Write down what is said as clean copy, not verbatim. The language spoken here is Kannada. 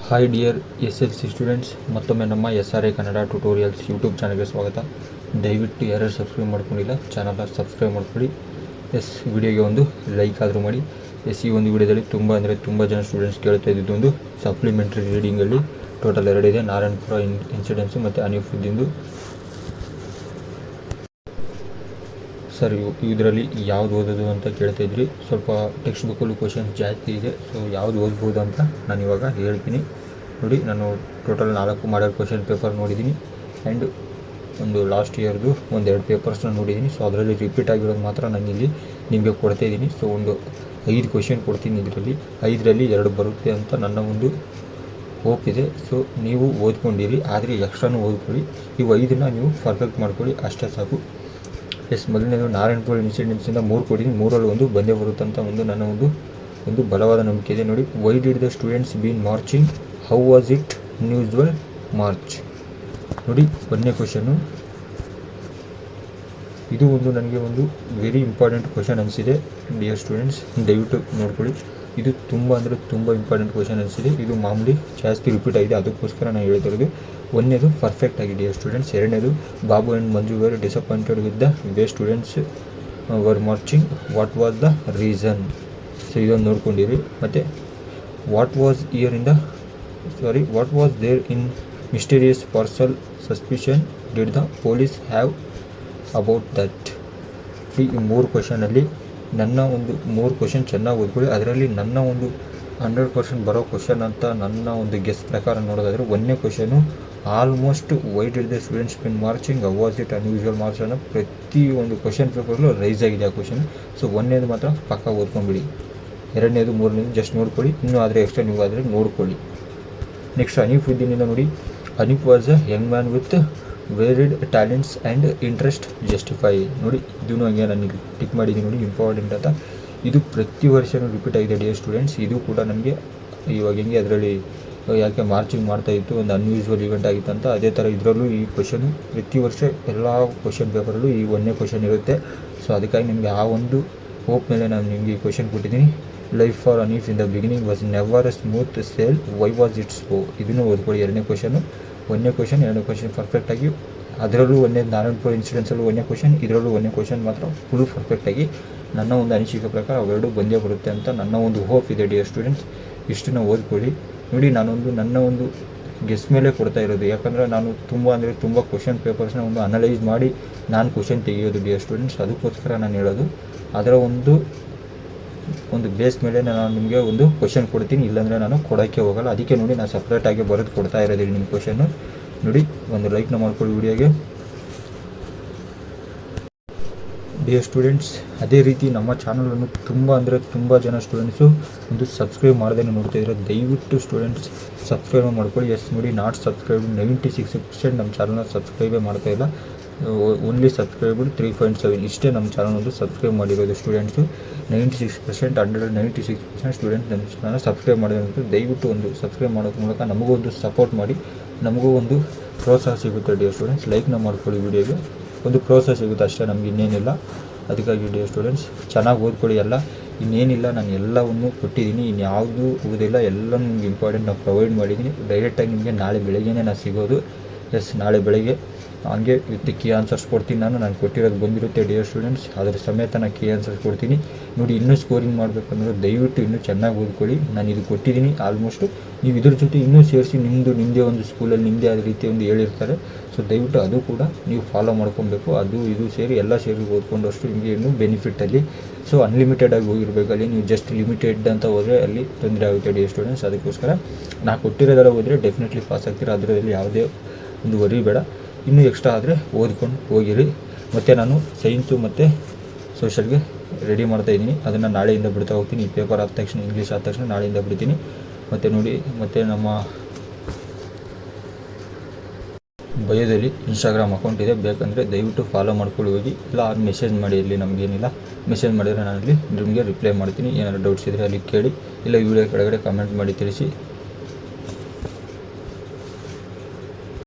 ಹಾಯ್ ಡಿಯರ್ SLC ಸ್ಟೂಡೆಂಟ್ಸ್, ಮತ್ತೊಮ್ಮೆ ನಮ್ಮ SRA ಕನ್ನಡ ಟ್ಯುಟೋರಿಯಲ್ಸ್ ಯೂಟ್ಯೂಬ್ ಚಾನಲ್ಗೆ ಸ್ವಾಗತ. ದಯವಿಟ್ಟು ಯಾರು ಸಬ್ಸ್ಕ್ರೈಬ್ ಮಾಡ್ಕೊಂಡಿಲ್ಲ ಚಾನಲ್ನ ಸಬ್ಸ್ಕ್ರೈಬ್ ಮಾಡ್ಕೊಳ್ಳಿ. ವಿಡಿಯೋಗೆ ಒಂದು ಲೈಕ್ ಆದರೂ ಮಾಡಿ. ಈ ಒಂದು ವಿಡಿಯೋದಲ್ಲಿ ತುಂಬ ಜನ ಸ್ಟೂಡೆಂಟ್ಸ್ ಕೇಳ್ತಾ ಇದ್ದಿದ್ದು ಒಂದು ಸಪ್ಲಿಮೆಂಟ್ರಿ ರೀಡಿಂಗಲ್ಲಿ ಟೋಟಲ್ 2 ಇದೆ. ನಾರಾಯಣಪುರ ಇನ್ಸಿಡೆನ್ಸು ಮತ್ತು ಅನಿಫುದ್ದಿಂದು. ಸರ್ ಇದರಲ್ಲಿ ಯಾವ್ದು ಓದೋದು ಅಂತ ಕೇಳ್ತಾ ಇದ್ರಿ. ಸ್ವಲ್ಪ ಟೆಕ್ಸ್ಟ್ ಬುಕ್ಕಲ್ಲೂ ಕ್ವಶನ್ಸ್ ಜಾಸ್ತಿ ಇದೆ, ಸೊ ಯಾವ್ದು ಓದ್ಬೋದು ಅಂತ ನಾನು ಇವಾಗ ಹೇಳ್ತೀನಿ. ನೋಡಿ, ನಾನು ಟೋಟಲ್ 4 ಮಾಡಲ್ ಕ್ವಶನ್ ಪೇಪರ್ ನೋಡಿದ್ದೀನಿ ಆ್ಯಂಡ್ ಒಂದು ಲಾಸ್ಟ್ ಇಯರ್ದು 1-2 ಪೇಪರ್ಸ್ನ ನೋಡಿದ್ದೀನಿ. ಸೊ ಅದರಲ್ಲಿ ರಿಪೀಟ್ ಆಗಿರೋದು ಮಾತ್ರ ನಾನು ಇಲ್ಲಿ ನಿಮಗೆ ಕೊಡ್ತಾ ಇದ್ದೀನಿ. ಸೊ ಒಂದು 5 ಕ್ವಶನ್ ಕೊಡ್ತೀನಿ. ಇದರಲ್ಲಿ 5ರಲ್ಲಿ 2 ಬರುತ್ತೆ ಅಂತ ನನ್ನ ಒಂದು ಹೋಪ್ ಇದೆ. ಸೊ ನೀವು ಓದ್ಕೊಂಡಿರಿ, ಆದರೆ ಎಕ್ಸ್ಟ್ರಾನು ಓದ್ಕೊಳ್ಳಿ. ಇವು 5ನ್ನ ನೀವು ಪರ್ಫೆಕ್ಟ್ ಮಾಡ್ಕೊಳ್ಳಿ, ಅಷ್ಟೇ ಸಾಕು. ಮೊದಲನೇದು ನಾರಾಯಣಪುರ ಇನ್ಸಿಡೆನ್ಸಿಂದ 3 ಕೊಟ್ಟಿದ್ದೀನಿ. 3ರಲ್ಲಿ ಒಂದು ಬಂದೇ ಬರುತ್ತಂತ ನನ್ನ ಒಂದು ಬಲವಾದ ನಂಬಿಕೆ ಇದೆ. ನೋಡಿ, why did the students been marching, how was it usual march. ನೋಡಿ, 1ನೇ ಕ್ವಶನ್ನು. ಇದು ಒಂದು ನನಗೆ ಒಂದು ವೆರಿ ಇಂಪಾರ್ಟೆಂಟ್ ಕ್ವಶನ್ ಅನಿಸಿದೆ ಡಿಯರ್ ಸ್ಟೂಡೆಂಟ್ಸ್, ದಯವಿಟ್ಟು ನೋಡ್ಕೊಳ್ಳಿ. ಇದು ತುಂಬ ಇಂಪಾರ್ಟೆಂಟ್ ಕ್ವಶನ್ ಅನಿಸಿದೆ. ಇದು ಮಾಮೂಲಿ ಜಾಸ್ತಿ ರಿಪೀಟ್ ಆಗಿದೆ, ಅದಕ್ಕೋಸ್ಕರ ನಾನು ಹೇಳ್ತಿರೋದು. 1ನೇದು ಪರ್ಫೆಕ್ಟ್ ಆಗಿದೆ ಸ್ಟೂಡೆಂಟ್ಸ್. 2ನೇದು Babu and Manju were disappointed with the way students were marching, what was the reason. So ಇದೊಂದು ನೋಡ್ಕೊಂಡಿರಿ. ಮತ್ತು what was there in mysterious parcel suspicion did the police have about that. ಈ 3 ಕ್ವಶನಲ್ಲಿ ನನ್ನ ಒಂದು 3 ಕ್ವಶನ್ ಚೆನ್ನಾಗಿ ಓದ್ಕೊಳ್ಳಿ. ಅದರಲ್ಲಿ ನನ್ನ ಒಂದು 100% ಬರೋ ಕ್ವಶನ್ ಅಂತ ನನ್ನ ಒಂದು ಗೆಸ್ ಪ್ರಕಾರ ನೋಡೋದಾದರೆ 1ನೇ question almost why did the students been marching, how was it unusual march ಅನ್ನೋ ಪ್ರತಿ ಒಂದು ಕ್ವಶನ್ ಪೇಪರ್ಲು ರೈಸ್ ಆಗಿದೆ ಆ ಕ್ವಶನ್. ಸೊ 1ನೇದು ಮಾತ್ರ ಪಕ್ಕ ಓದ್ಕೊಂಬಿಡಿ. 2ನೇದು 3ನೇದು ಜಸ್ಟ್ ನೋಡ್ಕೊಳ್ಳಿ. ಇನ್ನೂ ಆದರೆ ಎಕ್ಸ್ಟ್ರಾ ನೀವು ಆದರೆ ನೋಡ್ಕೊಳ್ಳಿ. ನೆಕ್ಸ್ಟ್ ಅನೀಫುದ್ದೀನಿಂದ ನೋಡಿ, Hanif was a young man with varied talents and interest justify. ನೋಡಿ, ಇದೂ ಹಂಗೆ ನನಗೆ ಟಿಕ್ ಮಾಡಿದ್ದೀನಿ ನೋಡಿ, ಇಂಪಾರ್ಟೆಂಟ್ ಅಂತ. ಇದು ಪ್ರತಿ ವರ್ಷವೂ ರಿಪೀಟ್ ಆಗಿದೆ ಡಿಯರ್ ಸ್ಟೂಡೆಂಟ್ಸ್. ಇದು ಕೂಡ ನನಗೆ ಇವಾಗ ಹೆಂಗೆ ಅದರಲ್ಲಿ ಯಾಕೆ ಮಾರ್ಚಿಂಗ್ ಮಾಡ್ತಾಯಿತ್ತು, ಒಂದು ಅನ್ಯೂಶುವಲ್ ಇವೆಂಟ್ ಆಗಿತ್ತು ಅಂತ, ಅದೇ ಥರ ಇದರಲ್ಲೂ ಈ ಕ್ವಶನು ಪ್ರತಿ ವರ್ಷ ಎಲ್ಲ ಕ್ವಶನ್ ಪೇಪರಲ್ಲೂ ಈ 1ನೇ ಕ್ವಶನ್ ಇರುತ್ತೆ. ಸೊ ಅದಕ್ಕಾಗಿ ನಿಮಗೆ ಆ ಒಂದು ಹೋಪ್ ಮೇಲೆ ನಾನು ನಿಮಗೆ ಈ ಕ್ವಶನ್ ಕೊಟ್ಟಿದ್ದೀನಿ. Life for Hanif in the beginning was never a smooth sail, why was it slow. ಇದನ್ನು ಓದ್ಕೊಳ್ಳಿ. 2ನೇ ಕ್ವಶನು. 1ನೇ ಕ್ವಶನ್ 2ನೇ ಕ್ವಶನ್ ಪರ್ಫೆಕ್ಟಾಗಿ. ಅದರಲ್ಲೂ 1ನೇ ನಾರಾಯಣಪುರ ಇನ್ಸಿಡೆನ್ಸಲ್ಲೂ 1ನೇ ಕ್ವಶನ್, ಇದರಲ್ಲೂ 1ನೇ ಕ್ವಶನ್ ಮಾತ್ರ ಫುಲ್ ಪರ್ಫೆಕ್ಟಾಗಿ ನನ್ನ ಒಂದು ಅನಿಸಿಕೆ ಪ್ರಕಾರ ಅವೆರಡು ಬಂದೇ ಬರುತ್ತೆ ಅಂತ ನನ್ನ ಒಂದು ಹೋಪ್ ಇದೆ ಡಿಯರ್ ಸ್ಟೂಡೆಂಟ್ಸ್. ಇಷ್ಟನ್ನು ಓದ್ಕೊಳ್ಳಿ. ನೋಡಿ, ನನ್ನ ಒಂದು ಗೆಸ್ ಮೇಲೆ ಕೊಡ್ತಾ ಇರೋದು, ಯಾಕಂದರೆ ನಾನು ತುಂಬ ಕ್ವಶನ್ ಪೇಪರ್ಸ್ನ ಒಂದು ಅನಲೈಸ್ ಮಾಡಿ ನಾನು ಕ್ವಶನ್ ತೆಗೆಯೋದು ಡಿಯರ್ ಸ್ಟೂಡೆಂಟ್ಸ್. ಅದಕ್ಕೋಸ್ಕರ ನಾನು ಹೇಳೋದು. ಅದರ ಒಂದು ಬೇಸ್ ಮೇಲೆ ನಾನು ನಿಮಗೆ ಒಂದು ಕ್ವಶನ್ ಕೊಡ್ತೀನಿ, ಇಲ್ಲಾಂದರೆ ನಾನು ಕೊಡೋಕ್ಕೆ ಹೋಗಲ್ಲ. ಅದಕ್ಕೆ ನೋಡಿ, ನಾನು ಸಪ್ರೇಟಾಗಿ ಬರೆದು ಕೊಡ್ತಾ ಇರೋದಿಲ್ಲ ನಿಮ್ಮ ಕ್ವಶನ್ನು. ನೋಡಿ, ಒಂದು ಲೈಕ್ನ ಮಾಡ್ಕೊಳ್ಳಿ ವಿಡಿಯೋಗೆ ಡಿಯರ್ ಸ್ಟೂಡೆಂಟ್ಸ್. ಅದೇ ರೀತಿ ನಮ್ಮ ಚಾನಲನ್ನು ತುಂಬ ಜನ ಸ್ಟೂಡೆಂಟ್ಸು ಒಂದು ಸಬ್ಸ್ಕ್ರೈಬ್ ಮಾಡ್ದೇ ನೋಡ್ತಾ ಇದ್ದಾರೆ. ದಯವಿಟ್ಟು ಸ್ಟೂಡೆಂಟ್ಸ್ ಸಬ್ಸ್ಕ್ರೈಬ್ ಮಾಡ್ಕೊಳ್ಳಿ. ನೋಡಿ, ನಾಟ್ ಸಬ್ಸ್ಕ್ರೈಬ್ 96% ನಮ್ಮ ಚಾನಲ್ನ ಸಬ್ಸ್ಕ್ರೈಬೇ ಮಾಡ್ತಾ ಇಲ್ಲ. ಓನ್ಲಿ ಸಬ್ಸ್ಕ್ರೈಬ್ 3.7 ಇಷ್ಟೇ ನಮ್ಮ ಚಾನಲ್ ಒಂದು ಸಬ್ಸ್ಕ್ರೈಬ್ ಮಾಡಿರೋದು ಸ್ಟೂಡೆಂಟ್ಸು. 96% ಸ್ಟೂಡೆಂಟ್ ನಮ್ಮ ಚಾನಲ್ ಸಬ್ಸ್ಕ್ರೈಬ್ ಮಾಡಿರೋದು. ದಯವಿಟ್ಟು ಒಂದು ಸಬ್ಸ್ಕ್ರೈಬ್ ಮಾಡೋದ್ರ ಮೂಲಕ ನಮಗೂ ಒಂದು ಸಪೋರ್ಟ್ ಮಾಡಿ, ನಮಗೂ ಒಂದು ಪ್ರೋತ್ಸಾಹ ಸಿಗುತ್ತೆ ಡಿಯರ್ ಸ್ಟೂಡೆಂಟ್ಸ್. ಲೈಕ್ನ ಮಾಡ್ಕೊಳ್ಳಿ ವಿಡಿಯೋಗೆ, ಒಂದು ಪ್ರೋತ್ಸಾಹ ಸಿಗುತ್ತೆ ಅಷ್ಟೇ, ನಮ್ಗೆ ಇನ್ನೇನಿಲ್ಲ. ಅದಕ್ಕಾಗಿ ಡಿಯರ್ ಸ್ಟೂಡೆಂಟ್ಸ್ ಚೆನ್ನಾಗಿ ಓದ್ಕೊಳ್ಳಿ. ಇನ್ನೇನಿಲ್ಲ, ನಾನು ಎಲ್ಲವನ್ನು ಕೊಟ್ಟಿದ್ದೀನಿ, ಇನ್ಯಾವುದೂ ಓದಿಲ್ಲ, ಎಲ್ಲ ನಿಮ್ಗೆ ಇಂಪಾರ್ಟೆಂಟ್ ನಾವು ಪ್ರೊವೈಡ್ ಮಾಡಿದ್ದೀನಿ. ಡೈರೆಕ್ಟಾಗಿ ನಿಮಗೆ ನಾಳೆ ಬೆಳಗ್ಗೆನೇ ನಾನು ಸಿಗೋದು. ನಾಳೆ ಬೆಳಗ್ಗೆ ಹಂಗೆ ವಿತ್ ಕೀ ಆನ್ಸರ್ಸ್ ಕೊಡ್ತೀನಿ. ನಾನು ಕೊಟ್ಟಿರೋದು ಬಂದಿರುತ್ತೆ ಡಿಯರ್ ಸ್ಟೂಡೆಂಟ್ಸ್, ಅದರ ಸಮೇತ ನಾನು ಕೀ ಆನ್ಸರ್ಸ್ ಕೊಡ್ತೀನಿ. ನೋಡಿ, ಇನ್ನೂ ಸ್ಕೋರಿಂಗ್ ಮಾಡಬೇಕಂದ್ರೆ ದಯವಿಟ್ಟು ಇನ್ನೂ ಚೆನ್ನಾಗಿ ಓದ್ಕೊಳ್ಳಿ. ನಾನು ಇದು ಕೊಟ್ಟಿದ್ದೀನಿ ಆಲ್ಮೋಸ್ಟು. ನೀವು ಇದ್ರ ಜೊತೆ ಇನ್ನೂ ಸೇರಿಸಿ ನಿಮ್ಮದೇ ಒಂದು ಸ್ಕೂಲಲ್ಲಿ ನಿಮ್ಮದೇ ಆದ ರೀತಿ ಒಂದು ಹೇಳಿರ್ತಾರೆ. ಸೊ ದಯವಿಟ್ಟು ಅದು ಕೂಡ ನೀವು ಫಾಲೋ ಮಾಡ್ಕೊಬೇಕು. ಅದು ಇದು ಸೇರಿ ಎಲ್ಲ ಸೇರಿ ಓದ್ಕೊಂಡಷ್ಟು ನಿಮಗೆ ಇನ್ನೂ ಬೆನಿಫಿಟ್ಟಲ್ಲಿ. ಸೊ ಅನ್ಲಿಮಿಟೆಡಾಗಿ ಹೋಗಿರಬೇಕು. ಅಲ್ಲಿ ನೀವು ಜಸ್ಟ್ ಲಿಮಿಟೆಡ್ ಅಂತ ಹೋದರೆ ಅಲ್ಲಿ ತೊಂದರೆ ಆಗುತ್ತೆ ಡಿಯರ್ ಸ್ಟೂಡೆಂಟ್ಸ್. ಅದಕ್ಕೋಸ್ಕರ ನಾನು ಕೊಟ್ಟಿರೋದೆಲ್ಲ ಹೋದರೆ ಡೆಫಿನೆಟ್ಲಿ ಪಾಸ್ ಆಗ್ತೀರಾ. ಅದರಲ್ಲಿ ಯಾವುದೇ ಒಂದು ವರಿ ಬೇಡ. ಇನ್ನೂ ಎಕ್ಸ್ಟ್ರಾ ಆದರೆ ಓದ್ಕೊಂಡು ಹೋಗಿರಿ. ಮತ್ತು ನಾನು ಸೈನ್ಸು ಮತ್ತು ಸೋಷಲ್ಗೆ ರೆಡಿ ಮಾಡ್ತಾಯಿದ್ದೀನಿ. ಅದನ್ನು ನಾಳೆಯಿಂದ ಬಿಡ್ತಾ ಹೋಗ್ತೀನಿ. ಈ ಪೇಪರ್ ಆದ ತಕ್ಷಣ, ಇಂಗ್ಲೀಷ್ ಆದ ತಕ್ಷಣ ನಾಳೆಯಿಂದ ಬಿಡ್ತೀನಿ. ಮತ್ತು ನೋಡಿ, ಮತ್ತು ನಮ್ಮ ಬಯೋದಲ್ಲಿ ಇನ್ಸ್ಟಾಗ್ರಾಮ್ ಅಕೌಂಟ್ ಇದೆ, ಬೇಕಂದರೆ ದಯವಿಟ್ಟು ಫಾಲೋ ಮಾಡ್ಕೊಳ್ಳಿ ಹೋಗಿ. ಇಲ್ಲ ಮೆಸೇಜ್ ಮಾಡಿ, ಇಲ್ಲಿ ನಮಗೇನಿಲ್ಲ, ಮೆಸೇಜ್ ಮಾಡಿದರೆ ನಾನು ಅಲ್ಲಿ ನಿಮಗೆ ರಿಪ್ಲೈ ಮಾಡ್ತೀನಿ. ಏನಾದರೂ ಡೌಟ್ಸ್ ಇದ್ದರೆ ಅಲ್ಲಿ ಕೇಳಿ, ಇಲ್ಲ ವಿಡಿಯೋ ಕೆಳಗಡೆ ಕಮೆಂಟ್ ಮಾಡಿ ತಿಳಿಸಿ.